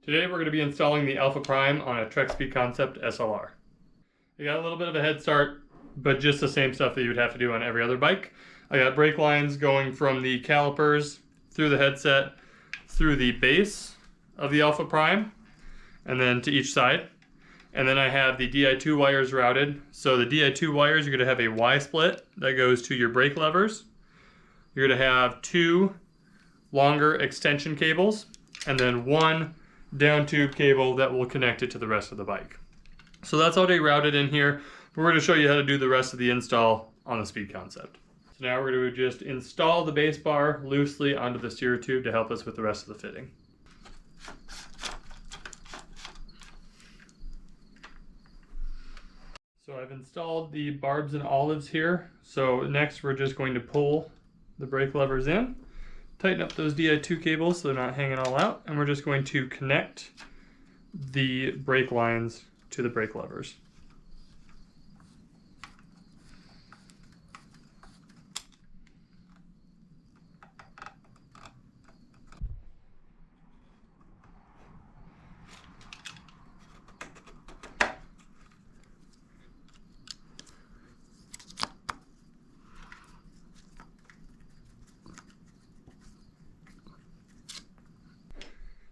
Today we're going to be installing the Alpha Prime on a Trek Speed Concept SLR. I got a little bit of a head start, but just the same stuff that you would have to do on every other bike. I got brake lines going from the calipers through the headset, through the base of the Alpha Prime, and then to each side. And then I have the Di2 wires routed. So the Di2 wires, you're going to have a Y-split that goes to your brake levers. You're going to have two longer extension cables, and then one down tube cable that will connect it to the rest of the bike. So that's already routed in here. We're going to show you how to do the rest of the install on the Speed Concept. So now we're going to just install the base bar loosely onto the steer tube to help us with the rest of the fitting. So I've installed the barbs and olives here. So next we're just going to pull the brake levers in, tighten up those Di2 cables so they're not hanging all out, and we're just going to connect the brake lines to the brake levers.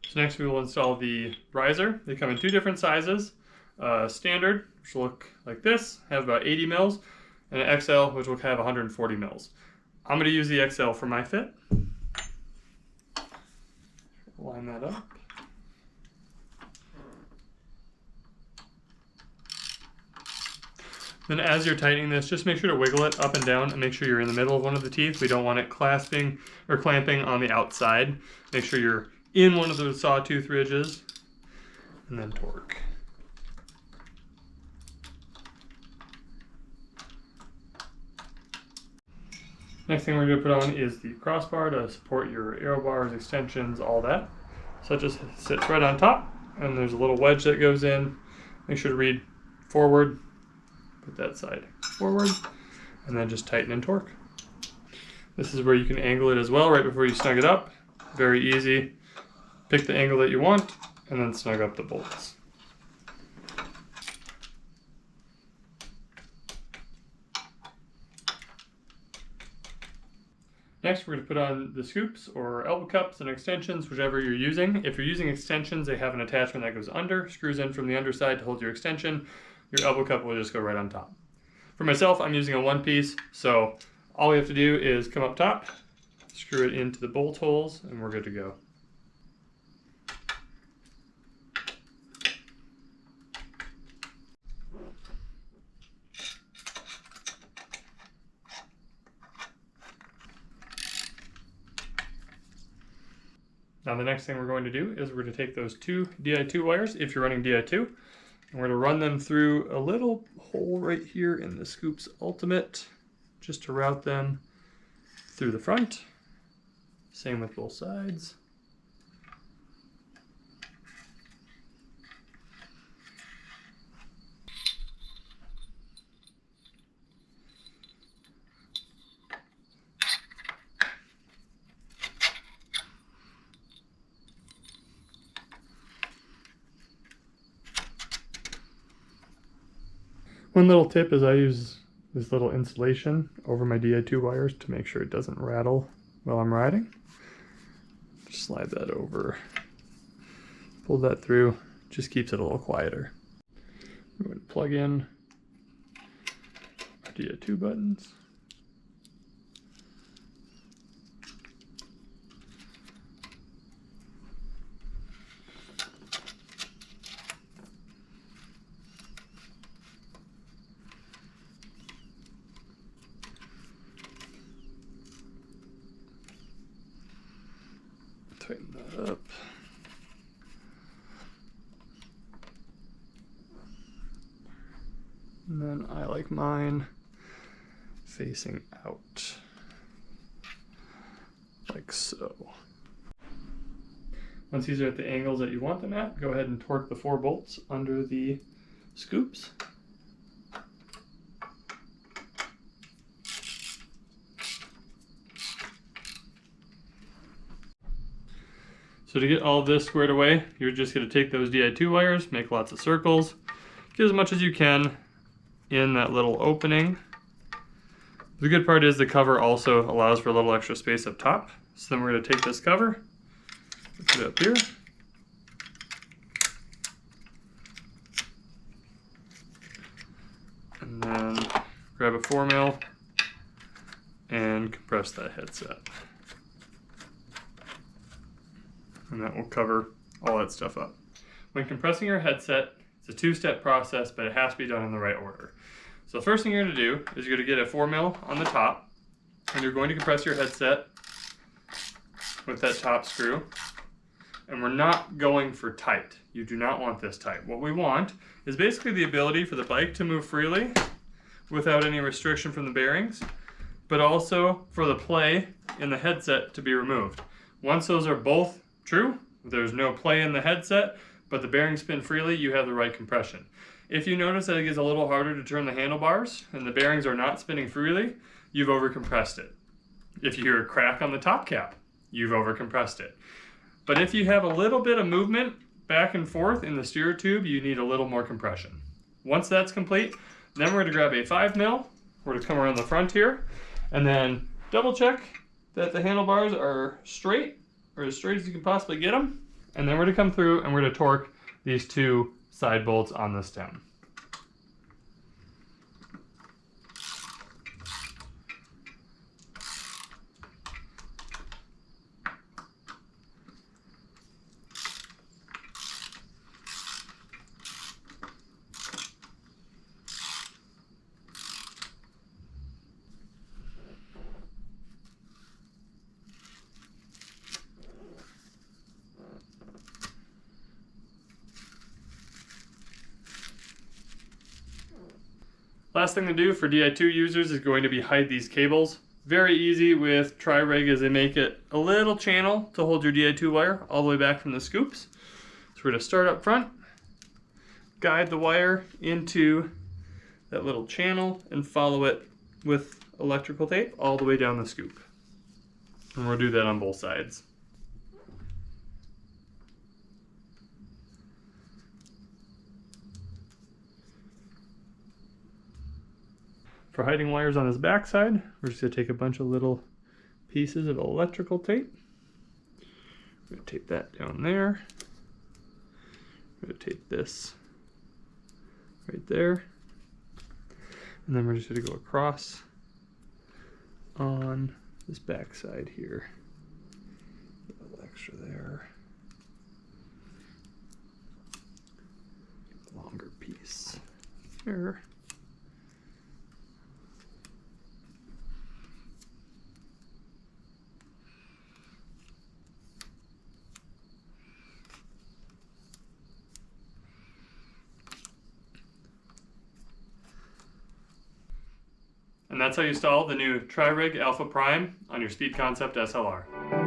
So next we will install the riser. They come in two different sizes. Standard, which will look like this, have about 80 mils, and an XL, which will have 140 mils. I'm going to use the XL for my fit. Line that up. Then as you're tightening this, just make sure to wiggle it up and down and make sure you're in the middle of one of the teeth. We don't want it clasping or clamping on the outside. Make sure you're in one of those sawtooth ridges, and then torque. Next thing we're going to put on is the crossbar to support your aero bars, extensions, all that. So it just sits right on top, and there's a little wedge that goes in. Make sure to read forward, put that side forward, and then just tighten and torque. This is where you can angle it as well right before you snug it up. Very easy. Pick the angle that you want, and then snug up the bolts. Next, we're going to put on the scoops or elbow cups and extensions, whichever you're using. If you're using extensions, they have an attachment that goes under, screws in from the underside to hold your extension. Your elbow cup will just go right on top. For myself, I'm using a one piece, so all we have to do is come up top, screw it into the bolt holes, and we're good to go. Now the next thing we're going to do is we're going to take those two Di2 wires, if you're running Di2, and we're going to run them through a little hole right here in the Scoops Ultimate, just to route them through the front. Same with both sides. One little tip is I use this little insulation over my Di2 wires to make sure it doesn't rattle while I'm riding. Just slide that over, pull that through, just keeps it a little quieter. I'm going to plug in our Di2 buttons. Tighten that up. And then I like mine facing out, like so. Once these are at the angles that you want them at, go ahead and torque the 4 bolts under the scoops. So to get all of this squared away, you're just going to take those Di2 wires, make lots of circles, get as much as you can in that little opening. The good part is the cover also allows for a little extra space up top. So then we're going to take this cover, put it up here, and then grab a 4mm and compress that headset. And that will cover all that stuff up. When compressing your headset, it's a two-step process, but it has to be done in the right order. So the first thing you're going to do is you're going to get a 4mm on the top, and you're going to compress your headset with that top screw. And we're not going for tight. You do not want this tight. What we want is basically the ability for the bike to move freely without any restriction from the bearings, but also for the play in the headset to be removed. Once those are both true, there's no play in the headset, but the bearings spin freely, you have the right compression. If you notice that it gets a little harder to turn the handlebars and the bearings are not spinning freely, you've overcompressed it. If you hear a crack on the top cap, you've overcompressed it. But if you have a little bit of movement back and forth in the steer tube, you need a little more compression. Once that's complete, then we're going to grab a 5mm, we're going to come around the front here, and then double check that the handlebars are straight, or as straight as you can possibly get them. And then we're going to come through and we're going to torque these two side bolts on the stem. Last thing to do for Di2 users is going to be hide these cables. Very easy with Tririg, as they make it a little channel to hold your Di2 wire all the way back from the scoops. So we're going to start up front, guide the wire into that little channel, and follow it with electrical tape all the way down the scoop. And we'll do that on both sides. For hiding wires on this back side, we're just going to take a bunch of little pieces of electrical tape. We're going to tape that down there. We're going to tape this right there. And then we're just going to go across on this back side here. A little extra there. Longer piece here. And that's how you install the new Tririg Alpha Prime on your Speed Concept SLR.